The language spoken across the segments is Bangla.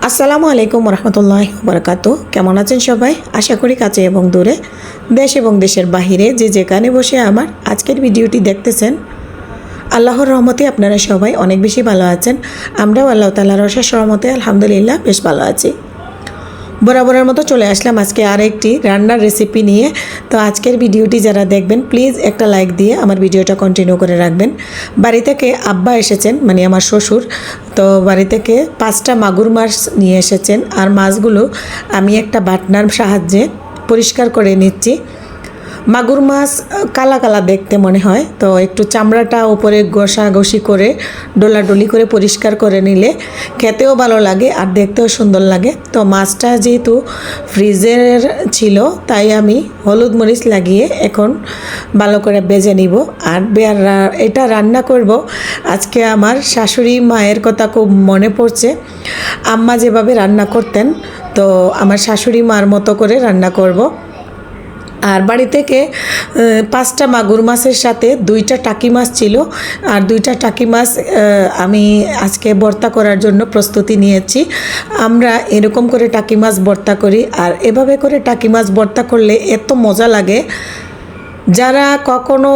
আসসালামু আলাইকুম রহমতুল্লাহি বারাকাতু। কেমন আছেন সবাই? আশা করি কাছে এবং দূরে, দেশ এবং দেশের বাহিরে যে যেখানে বসে আমার আজকের ভিডিওটি দেখতেছেন, আল্লাহর রহমতে আপনারা সবাই অনেক বেশি ভালো আছেন। আমরাও আল্লাহ তাআলার অশেষ রহমতে আলহামদুলিল্লাহ বেশ ভালো আছি। বরাবরের মতো চলে আসলাম আজকে আরেকটি রান্নার রেসিপি নিয়ে। তো আজকের ভিডিওটি যারা দেখবেন প্লিজ একটা লাইক দিয়ে আমার ভিডিওটা কন্টিনিউ করে রাখবেন। বাড়ি থেকে আব্বা এসেছেন, মানে আমার শ্বশুর। তো বাড়ি থেকে 5টা মাগুর মাছ নিয়ে এসেছেন, আর মাছগুলো আমি একটা বাটনার সাহায্যে পরিষ্কার করে নিচ্ছি। মাগুর মাছ কালা কালা দেখতে মনে হয়, তো একটু চামড়াটা উপরে ঘষাঘষি করে ডলাডলি করে পরিষ্কার করে নিলে খেতেও ভালো লাগে আর দেখতেও সুন্দর লাগে। তো মাছটা যেহেতু ফ্রিজের ছিল, তাই আমি হলুদ মরিচ লাগিয়ে এখন ভালো করে ভেজে নিব। আর এটা রান্না করব আজকে আমার শাশুড়ি মায়ের কথা খুব মনে পড়ছে। আম্মা যেভাবে রান্না করতেন, তো আমার শাশুড়ি মার মতো করে রান্না করব। আর বাড়ি থেকে 5টা মাগুর মাছের সাথে 2টা টাকি মাছ ছিল, আর 2টা টাকি মাছ আমি আজকে ভর্তা করার জন্য প্রস্তুতি নিয়েছি। আমরা এরকম করে টাকি মাছ ভর্তা করি, আর এভাবে করে টাকি মাছ ভর্তা করলে এত মজা লাগে। যারা কখনো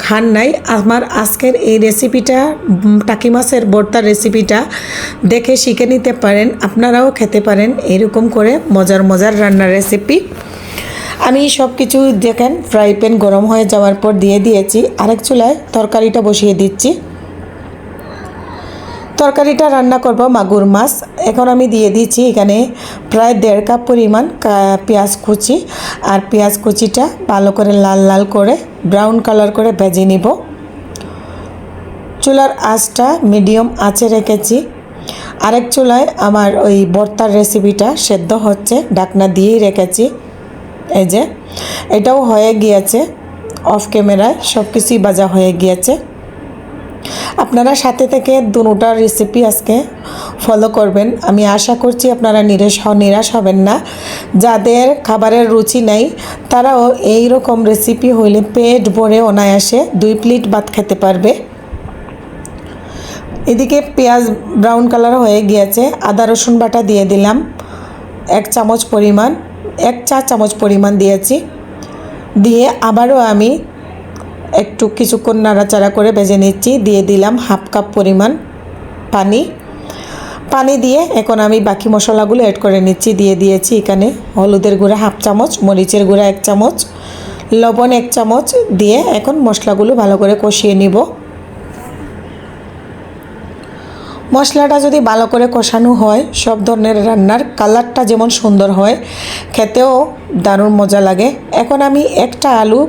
খান নাই, আমার আজকের এই রেসিপিটা, টাকি মাছের ভর্তার রেসিপিটা দেখে শিখে নিতে পারেন, আপনারাও খেতে পারেন এরকম করে মজার মজার রান্নার রেসিপি। আমি সব কিছু দেখেন ফ্রাই প্যান গরম হয়ে যাওয়ার পর দিয়ে দিয়েছি। আরেক চুলায় তরকারিটা বসিয়ে দিচ্ছি। তরকারিটা রান্না করব মাগুর মাছ। এখন আমি দিয়ে দিচ্ছি এখানে প্রায় 1.5 কাপ পরিমাণ পেঁয়াজ কুচি, আর পেঁয়াজ কুচিটা ভালো করে লাল লাল করে ব্রাউন কালার করে ভেজে নিব। চুলার আঁচটা মিডিয়াম আঁচে রেখেছি। আরেক চুলায় আমার ওই ভর্তার রেসিপিটা সেদ্ধ হচ্ছে, ঢাকনা দিয়েই রেখেছি। এই যে এটাও হয়ে গিয়েছে, অফ ক্যামেরায় সব কিছুই ভাজা হয়ে গিয়েছে। আপনারা সাথে থেকে দুটোটার রেসিপি আজকে ফলো করবেন। আমি আশা করছি আপনারা নিরাশ হবেন না। যাদের খাবারের রুচি নাই, তারাও এই রকম রেসিপি হইলে পেট ভরে অনায়াসে 2 প্লেট ভাত খেতে পারবে। এদিকে পেঁয়াজ ব্রাউন কালার হয়ে গিয়েছে। আদা রসুন বাটা দিয়ে দিলাম 1 চামচ পরিমাণ, 1 চা চামচ পরিমাণ দিয়েছি। দিয়ে আবারও আমি একটু কিছুক্ষণ নাড়াচাড়া করে ভেজে নিচ্ছি। দিয়ে দিলাম 1/2 কাপ পরিমাণ পানি দিয়ে এখন আমি বাকি মশলাগুলো অ্যাড করে নিচ্ছি। দিয়ে দিয়েছি এখানে হলুদের গুঁড়া 1/2 চামচ, মরিচের গুঁড়া 1 চামচ, লবণ 1 চামচ দিয়ে এখন মশলাগুলো ভালো করে কষিয়ে নিব। মশলাটা যদি ভালো করে কষানো হয়, সব ধরনের রান্নার কালারটা যেমন সুন্দর হয়, খেতেও দারুণ মজা লাগে। এখন আমি একটা আলু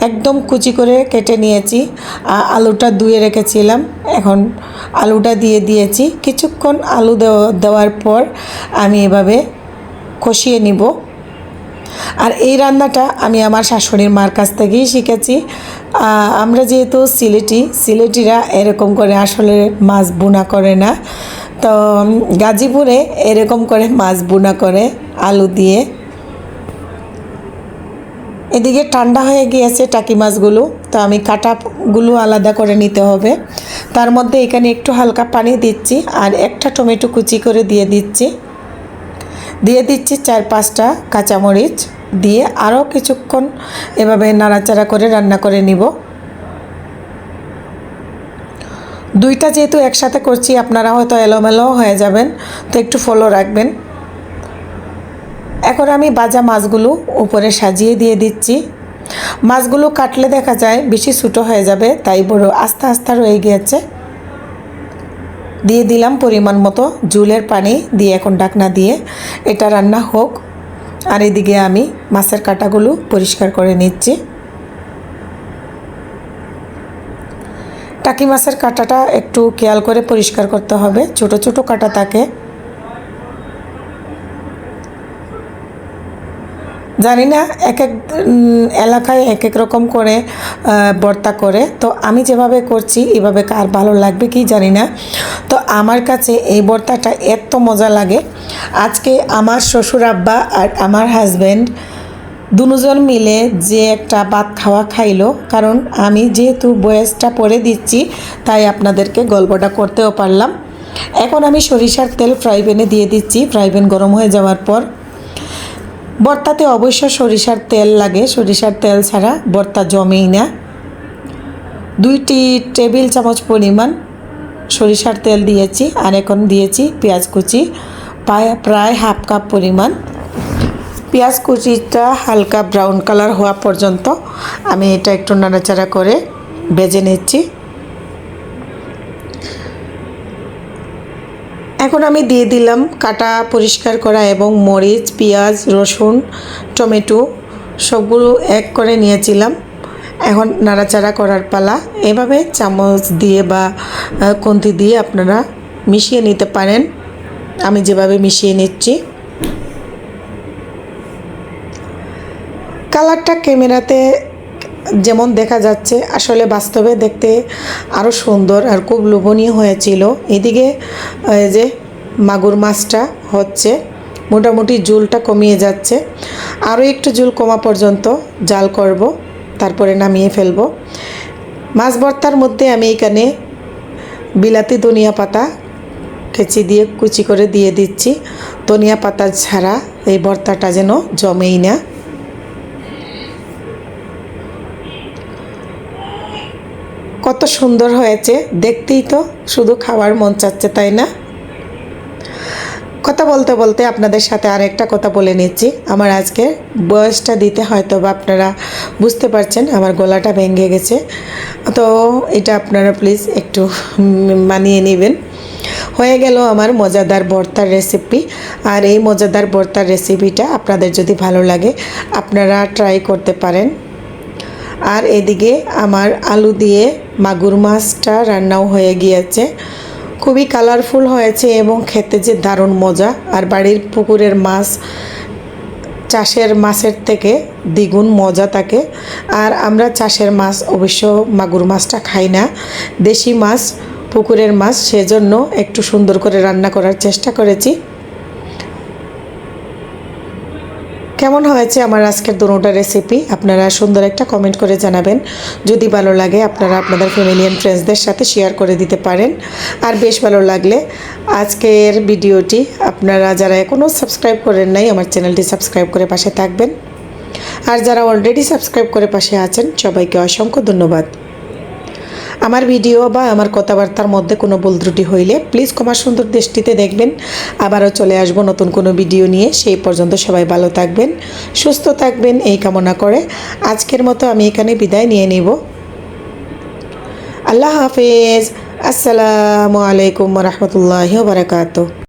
একদম কুচি করে কেটে নিয়েছি, আলুটা ধুয়ে রেখেছিলাম। এখন আলুটা দিয়ে দিয়েছি। কিছুক্ষণ আলু দেওয়ার পর আমি এভাবে কষিয়ে নিব। আর এই রান্নাটা আমি আমার শাশুড়ির মার কাছ থেকেই শিখেছি। আমরা যেহেতু সিলেটিরা এরকম করে আসলে মাছ বোনা করে না, তো গাজীপুরে এরকম করে মাছ বোনা করে আলু দিয়ে। এদিকে ঠান্ডা হয়ে গিয়েছে টাকি মাছগুলো, তো আমি কাটাগুলো আলাদা করে নিতে হবে। তার মধ্যে এখানে একটু হালকা পানি দিচ্ছি, আর একটা টমেটো কুচি করে দিয়ে দিচ্ছি 4-5টা কাঁচামরিচ দিয়ে আরও কিছুক্ষণ এভাবে নাড়াচাড়া করে রান্না করে নিব। 2টা যেহেতু একসাথে করছি, আপনারা হয়তো এলোমেলো হয়ে যাবেন, তো একটু ফলো রাখবেন। এখন আমি ভাজা মাছগুলো উপরে সাজিয়ে দিয়ে দিচ্ছি। মাছগুলো কাটলে দেখা যায় বেশি ছোটো হয়ে যাবে, তাই বড় আস্তে আস্তে রয়ে গিয়েছে। দিয়ে দিলাম পরিমাণ মতো ঝোলের পানি দিয়ে এখন ঢাকনা দিয়ে এটা রান্না হোক। আর এদিকে আমি মাছের কাঁটাগুলো পরিষ্কার করে নিচ্ছি। টাকি মাছের কাঁটাটা একটু খেয়াল করে পরিষ্কার করতে হবে, ছোট ছোট কাঁটা থাকে। জানি না এক এক এলাকায় এক এক রকম করে ভর্তা করে, তো আমি যেভাবে করছি এভাবে কার ভালো লাগবে কি জানি না। তো আমার কাছে এই ভর্তাটা এত মজা লাগে। আজকে আমার শ্বশুর আব্বা আর আমার হাজব্যান্ড দুজন মিলে যে একটা ভাত খাইলো। কারণ আমি যেহেতু বয়সটা পরে দিচ্ছি, তাই আপনাদেরকে গল্পটা করতেও পারলাম। এখন আমি সরিষার তেল ফ্রাই প্যানে দিয়ে দিচ্ছি। ফ্রাই প্যান গরম হয়ে যাওয়ার পর ভর্তাতে অবশ্য সরিষার তেল লাগে, সরিষার তেল ছাড়া ভর্তা জমেই না। 2 টেবিল চামচ পরিমাণ সরিষার তেল দিয়েছি, আর এখন দিয়েছি পেঁয়াজ কুচি প্রায় হাফ কাপ পরিমাণ। পেঁয়াজ কুচিটা হালকা ব্রাউন কালার হওয়া পর্যন্ত আমি এটা একটু নাড়াচাড়া করে ভেজে নিচ্ছি। এখন আমি দিয়ে দিলাম কাটা পরিষ্কার করা এবং মরিচ, পেঁয়াজ, রসুন, টমেটো সবগুলো এক করে নিয়েছিলাম। এখন নাড়াচাড়া করার পালা। এভাবে চামচ দিয়ে বা খুন্তি দিয়ে আপনারা মিশিয়ে নিতে পারেন, আমি যেভাবে মিশিয়ে নিচ্ছি। কালারটা ক্যামেরাতে যেমন দেখা যাচ্ছে আসলে বাস্তবে দেখতে আরও সুন্দর আর খুব লোভনীয় হয়েছিল। এদিকে যে মাগুর মাছটা হচ্ছে, মোটামুটি ঝোলটা কমিয়ে যাচ্ছে। আরও একটু ঝোল কমা পর্যন্ত জাল করব, তারপরে নামিয়ে ফেলব। মাছ ভর্তার মধ্যে আমি এখানে বিলাতি ধনিয়া পাতা কেচি দিয়ে কুচি করে দিয়ে দিচ্ছি। ধনিয়া পাতা ছাড়া এই ভর্তাটা যেন জমেই না। কত সুন্দর হয়েছে, দেখতেই তো শুধু খাওয়ার মন চাচ্ছে, তাই না? কথা বলতে বলতে আপনাদের সাথে আরেকটা কথা বলে নিচ্ছি। আমার আজকে বয়সটা দিতে হয়তো বা আপনারা বুঝতে পারছেন আমার গলাটা ভেঙে গেছে, তো এটা আপনারা প্লিজ একটু মানিয়ে নেবেন। হয়ে গেল আমার মজাদার ভর্তার রেসিপি। আর এই মজাদার ভর্তার রেসিপিটা আপনাদের যদি ভালো লাগে আপনারা ট্রাই করতে পারেন। আর এদিকে আমার আলু দিয়ে মাগুর মাছটা রান্নাও হয়ে গিয়েছে। খুবই কালারফুল হয়েছে এবং খেতে যে দারুণ মজা। আর বাড়ির পুকুরের মাছ চাষের মাছের থেকে দ্বিগুণ মজা থাকে। আর আমরা চাষের মাছ অবশ্য মাগুর মাছটা খাই না, দেশি মাছ পুকুরের মাছ, সেজন্য একটু সুন্দর করে রান্না করার চেষ্টা করেছি। কেমন হয়েছে আমার আজকের দুটোটা রেসিপি আপনারা সুন্দর একটা কমেন্ট করে জানাবেন। যদি ভালো লাগে আপনারা আপনাদের ফ্যামিলি অ্যান্ড ফ্রেন্ডসদের সাথে শেয়ার করে দিতে পারেন। আর বেশ ভালো লাগলে আজকের ভিডিওটি আপনারা যারা এখনও সাবস্ক্রাইব করেন নাই আমার চ্যানেলটি সাবস্ক্রাইব করে পাশে থাকবেন। আর যারা অলরেডি সাবস্ক্রাইব করে পাশে আছেন সবাইকে অসংখ্য ধন্যবাদ। আমার ভিডিও বা আমার কথাবার্তার মধ্যে কোনো ভুল ত্রুটি হইলে প্লিজ ক্ষমা সুন্দর দৃষ্টিতে দেখবেন। আবারও চলে আসবো নতুন কোনো ভিডিও নিয়ে। সেই পর্যন্ত সবাই ভালো থাকবেন, সুস্থ থাকবেন এই কামনা করে আজকের মতো আমি এখানে বিদায় নিয়ে নিব। আল্লাহ হাফেজ। আসসালামু আলাইকুম ওয়া রাহমাতুল্লাহি ওয়া বারাকাতুহু।